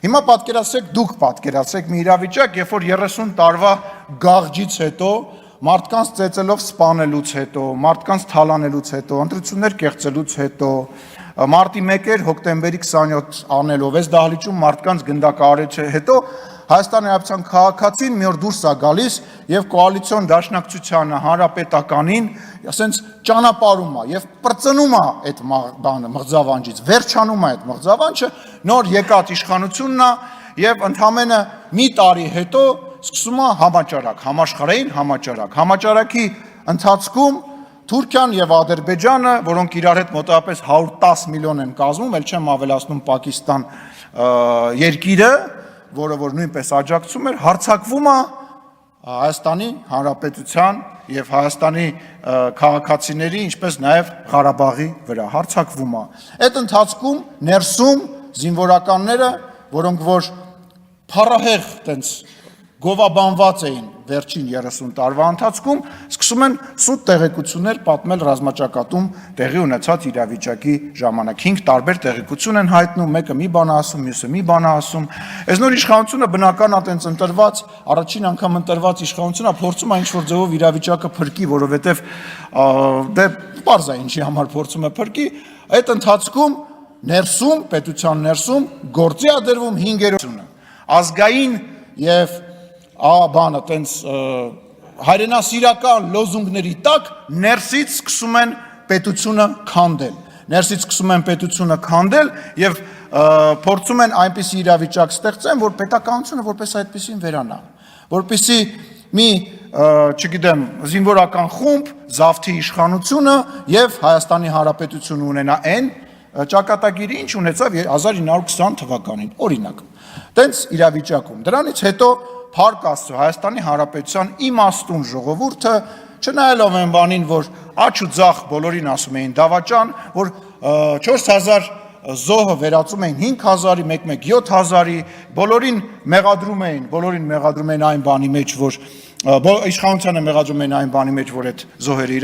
Հիմա պատկերացրեք, դուք պատկերացրեք մի իրավիճակ, երբ որ 30 տարվա գաղջից հետո, մարդկանց ծեծելով սպանելուց հետո, մարդկանց թալանելուց հետո, ընտրություններ կեղծելուց հետո, մարտի 1 հոկտեմբերի 27 անելով, այս դահլիճում մարդկանց գնդակահարեց հետո, Հայաստանի Հանրապետության քաղաքացին մի օր դուրս է գալիս եւ կոալիցիոն դաշնակցությանը, հանրապետականին, ասենց ճանապարհում է եւ պրծնում է այդ բանը մղձավանջից, վերջանում է այդ մղձավանջը, նոր եկած իշխանությունն է եւ ընդամենը մի տարի հետո սկսում է համաճարակ, համաշխարհային համաճարակ։ Համաճարակի ընթացքում Թուրքիան եւ Ադրբեջանը, որոնք իրար հետ մոտավորապես 110 միլիոն են կազմում, ել չեմ ավելացնում Պակիստան երկիրը, որը որ նույնպես աջակցում էր, հարձակվում է Հայաստանի Հանրապետության եւ Հայաստանի քաղաքացիների, ինչպես նաեւ Ղարաբաղի վրա հարձակվում է։ Այդ ընթացքում ներսում զինվորականները, որոնք որ փառահեղ տենց գովաբանված էին վերջին 30 տարվա ընթացքում, սկսում են սուտ տեղեկություններ պատմել ռազմաճակատում տեղի ունեցած իրավիճակի ժամանակ։ 5 տարբեր տեղեկություն են հայտնում, մեկը մի բան ասում, մյուսը մի բան ասում։ Այս նոր իշխանությունը բնական է տենց ընտրված, առաջին անգամ ընտրված իշխանությունը փորձում է ինչ-որ ձևով իրավիճակը փրկի, որովհետև դե պարզ է ինչի համար փորձում է փրկի։ Այդ ընթացքում ներսում, պետության ներսում գործի է դրվում 5-րդությունը։ Ազգային եւ բանը տենց հայրենասիրական լոզունգների տակ ներսից սկսում են պետությունը քանդել։ Ներսից սկսում են պետությունը քանդել եւ փորձում են այնպիսի իրավիճակ ստեղծեն, որ պետականությունը որպես այդպեսին վերանա, որպեսի մի, չգիտեմ, զինվորական խումբ, զավթի իշխանությունը եւ Հայաստանի Հանրապետությունը ունենա այն ճակատագիրը, ինչ ունեցավ 1920 թվականին, օրինակ։ Տենց իրավիճակում։ Դրանից հետո Փառք Աստծո, Հայաստանի Հանրապետության իմաստուն ժողովուրդը, չնայելով այն բանին, որ աջ ու ձախ բոլորին ասում էին դավաճան, որ 4000 զոհը վերածում էին 5000-ի, մեկ-մեկ 7000-ի, բոլորին մեղադրում էին այն բանի մեջ, որ իշխանությանը մեղադրում էին այն բանի մեջ, որ այդ զոհերը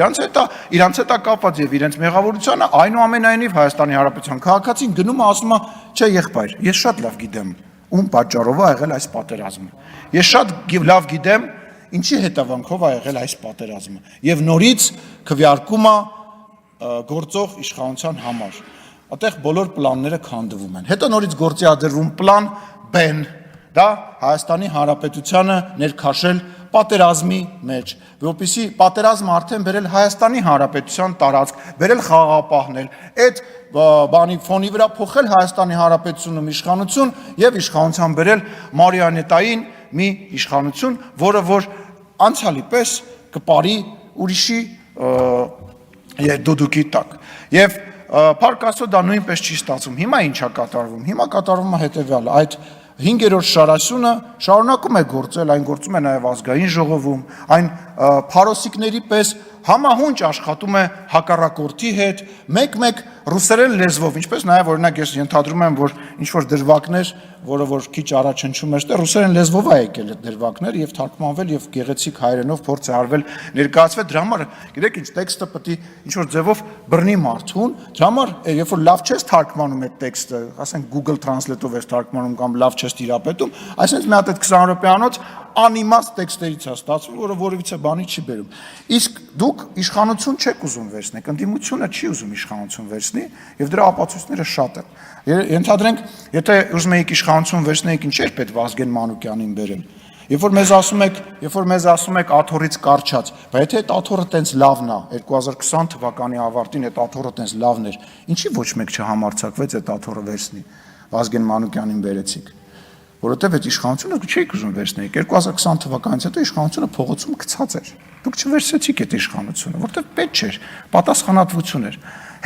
իրանց հետ է կապված եւ իրենց մեղավորությունը, այնուամենայնիվ Հայաստանի Հանրապետության քաղաքացին գնում է ասում է, չէ եղբայր, ես շատ լավ գիտեմ ում պատճառով է եղել այս պատերազմը։ Ես շատ լավ գիտեմ ինչի հետևանքով է եղել այս պատերազմը եւ նորից քվեարկում է գործող իշխանության համար։ Այդտեղ բոլոր պլանները քանդվում են։ Հետո նորից գործի ադրվում պլան B-ն, դա Հայաստանի Հանրապետությանը ներքաշել պատերազմի մեջ, որպեսզի պատերազմը արդեն բերել Հայաստանի Հանրապետության տարածք, բերել խաղաղապահներ, այդ բանի ֆոնի վրա փոխել Հայաստանի Հանրապետությունում իշխանություն եւ իշխանության բերել մարիոնետային մի իշխանություն, որը որ անցյալի պես կպարի ուրիշի դուդուկի տակ։ Եվ Փառք Աստծո դա նույնպես չի ստացվում։ Հիմա ինչա կատարվում։ Հիմա կատարվում է հետեւյալը, այդ 5-րդ շարասյունը շարունակում է գործել, այն գործում է նաև ազգային ժողովում, այն փարոսիկների պես համահունչ աշխատում է հակառակորդի հետ, մեկ-մեկ ռուսերեն լեզվով, ինչպես նաև օրինակ ես ենթադրում եմ, որ ինչ-որ դրվագներ, որը որ քիչ առաջ հնչում էր, ռուսերեն լեզվով է եկել այդ դրվագները եւ թարգմանվել եւ գեղեցիկ հայերենով փորձ է արվել ներկայացվել, դրա համար, գիտեք ինչ, տեքստը պետք է ինչ-որ ձևով բռնի մարդուն, դրա համար, երբ որ լավ չես թարգմանում այդ տեքստը, ասենք Google Translate-ով ես թարգմանում կամ լավ չես տիրապետում, այսինքն մի հատ այդ 20 րոպեանոց անիմաստ տեքստերից է ստացվում, որը որևիցե բանի չի բերում։ Իսկ դուք իշխանություն չեք ուզում վերցնեք, ընդդիմությունը չի ուզում իշխանություն վերցնի, եւ դրա ապացույցները շատ են։ Ենթադրենք, եթե ուզում եք իշխանություն վերցնեիք, ինչ էր պետք Վազգեն Մանուկյանին բերել։ Երբ որ մեզ ասում եք աթոռից կարճած, բայց եթե այդ աթոռը տենց լավն է, 2020 թվականի ավարտին այդ աթոռը տենց լավն էր, ինչի ոչ մեկ չհամարձակվեց այդ աթոռը վերցնի, Վազգեն Մանուկյանին բերեցիք։ Որովհետև այդ իշխանությունը չէիք ուզում վերցնեիք, 2020 թվականից հետո իշխանությունը փողոցում գցած էր։ Դուք չվերցրեցիք այդ իշխանությունը, որովհետև պետք չէր, պատասխանատվություն էր։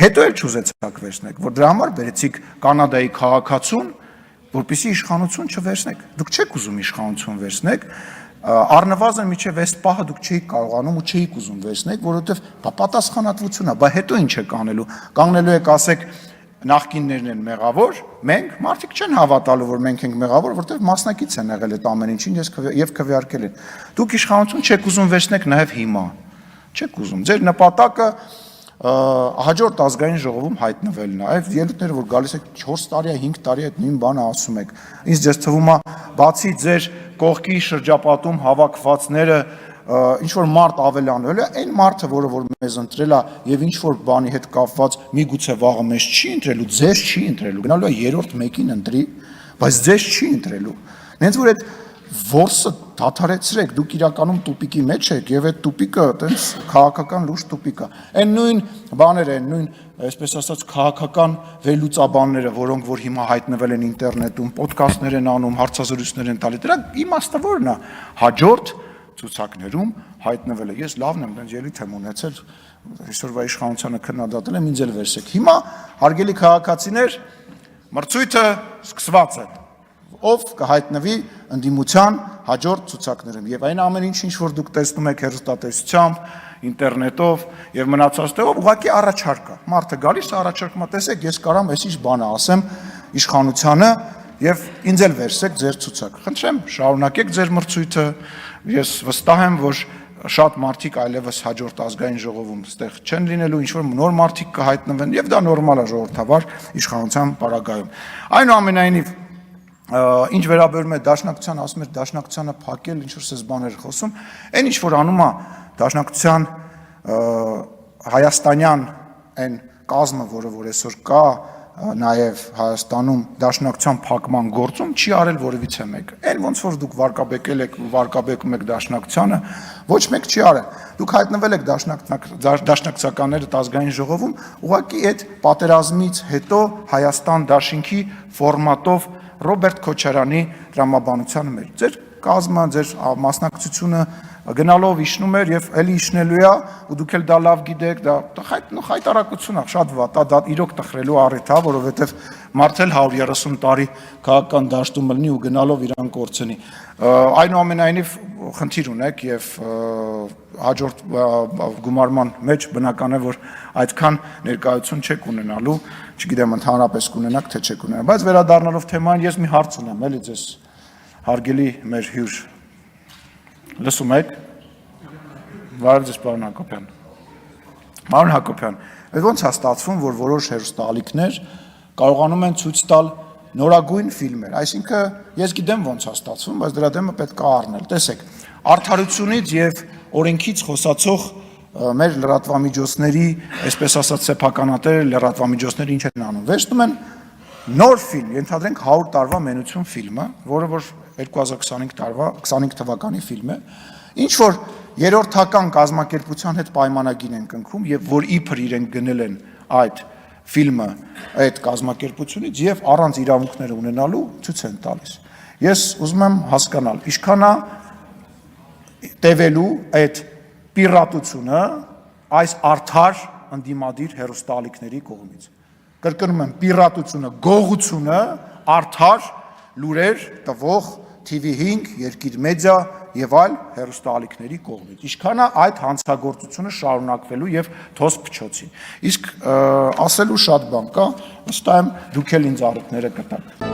Հետո էլ չուզեցաք վերցնեք, որ դրա համար բերեցիք Կանադայի քաղաքացուն, որպեսզի իշխանություն չվերցնեք։ Դուք չեք ուզում իշխանություն վերցնեք, առնվազն միջև այս պահը դուք չէիք կարողանում ու չէիք ուզում վերցնեք, որովհետև պատասխանատվություն է, բայց հետո ինչ եք անելու։ Կանգնելու եք ասեք նախկիններն են մեղավոր, մենք մարդիկ չեն հավատալու, որ մենք ենք մեղավոր, որտեղ մասնակից են եղել այդ ամեն ինչին եւ քվեարկել են։ Դուք իշխանություն չեք ուզում վերցնեք նաեւ հիմա։ Չեք ուզում։ Ձեր նպատակը հաջորդ ազգային ժողովում հայտնվել նաև ելույթները, որ գալիս եք 4 տարի, 5 տարի այդ նույն բանը ասում եք։ Ինձ ձեզ թվում է, բացի ձեր կողքի շրջապատում հավաքվածները ինչ որ մարդ ավելանվել է, այն մարդը, որը մեզ ընտրել է եւ ինչ որ բանի հետ կապված միգուցե վաղը մեզ չի ընտրելու, ձեզ չի ընտրելու, գնալու է երրորդ մեկին ընտրի, բայց ձեզ չի ընտրելու։ Նենց որ այդ որսը դադարեցրեք, դուք իրականում տուպիկի մեջ եք եւ այդ տուպիկը այտենց քաղաքական լուրջ տուպիկ է։ Այն նույն բաները, այն նույն, այսպես ասած, քաղաքական վերլուծաբանները, որոնք որ հիմա հայտնվել են ինտերնետում, ոդքասթներ են անում, հարցազրույցներ են տալի, դրա իմաստը ո՞րն է։ Հաջորդ ցուցակներում հայտնվել է։ Ես լավն եմ, դենց ելույթ եմ ունեցել, այսօրվա իշխանությանը քննադատել եմ, ինձ էլ վերսեք։ Հիմա հարգելի քաղաքացիներ, մրցույթը սկսված է։ Ով կհայտնվի ընդդիմության հաջորդ ցուցակներում եւ այն ամեն ինչ որ դուք տեսնում եք հեռուստատեսությամբ, ինտերնետով եւ մնացած տեղով, ուղղակի առաջարկ է։ Մարդը գալիս է առաջարկում, տեսեք, ես կարամ այսիշ բանը ասեմ իշխանությանը եւ ինձ էլ վերսեք ձեր ցուցակ։ Խնդրեմ, շարունակեք ձեր մրցույթը։ Ես վստահ եմ, որ շատ մարդիկ այլևս հաջորդ ազգային ժողովում ստեղ չեն լինելու, ինչ որ նոր մարդիկ կհայտնվեն եւ դա նորմալ է ժողովրդավար իշխանության պարագայում։ Այնուամենայնիվ ինչ վերաբերում է դաշնակցության, ասում էր դաշնակցությանը փակել, ինչ որ սես բաներ խոսում, այն ինչ որ անում է դաշնակցության հայաստանյան այն կազմը, որը որ այսօր կա նաև Հայաստանում դաշնակցության փակման գործում չի արել որևիցե մեկը։ Այն ոնց որ դուք վարկաբեկել եք ու վարկաբեկում եք դաշնակցությանը, ոչ մեկ չի արել։ Դուք հայտնվել եք դաշնակցականները ազգային ժողովում, ուղղակի այդ պատերազմից հետո Հայաստան դաշինքի ֆորմատով Ռոբերտ Քոչարյանի տրամաբանությանը մեր ձեր կազմը, ձեր մասնակցությունը գնալով իշնում էր եւ էլի իշնելու է ու դուք էլ դա լավ գիտեք, դա խայտարակություն է, շատ վատ է, դա իրոք տխրելու առիթ է, որովհետեւ մարդը 130 տարի քաղաքական դաշտում լինի ու գնալով իրան կորցնի։ Այնուամենայնիվ խնդիր ունեք եւ հաջորդ գումարման մեջ բնական է, որ այդքան ներկայություն չեք ունենալու, չգիտեմ ընդհանրապես կունենաք թե չեք ունենա, բայց վերադառնալով թեման, ես մի հարց ունեմ, էլի ձեզ հարգելի մեր հյուր լսում եք։ Բարև ձեզ, պարոն Հակոբյան։ Պարոն Հակոբյան, ոնց է ստացվում, որ որոշ հեռուստաալիքներ կարողանում են ցույց տալ նորագույն ֆիլմեր, այսինքն ես գիտեմ ոնց է ստացվում, բայց դրա դեմը պետք է առնել։ Տեսեք, արդարությունից եւ օրենքից խոսացող մեր լրատվամիջոցների, այսպես ասած, սեփականատեր լրատվամիջոցները ինչ են անում։ Վերցնում են նոր ֆիլմ, ենթադրենք 100 տարվա մենություն ֆիլմը, որը որ 2025 թվականի ֆիլմ է, ինչ որ երրորդական կազմակերպության հետ պայմանագիր են կնքում եւ որ իբր իրենք գնել են այդ ֆիլմը այդ կազմակերպությունից եւ առանց իրավունքները ունենալու ցույց են տալիս։ Ես ուզում եմ հասկանալ, ինչքան է տևելու այդ պիրատությունը այս արդար ընդդիմադիր հեռուստաալիքների կողմից։ Կրկնում եմ, պիրատությունը, գողությունը, արդար լուրեր տվող TV5, Երկիր մեդիա եւ այլ հեռուստաալիքների կողմից։ Ինչքան է այդ հանցագործությունը շարունակվելու եւ թոս փչոցի։ Իսկ ասելու շատ բան կա, վստահ եմ դուք էլ ինձ առիթները կտաք։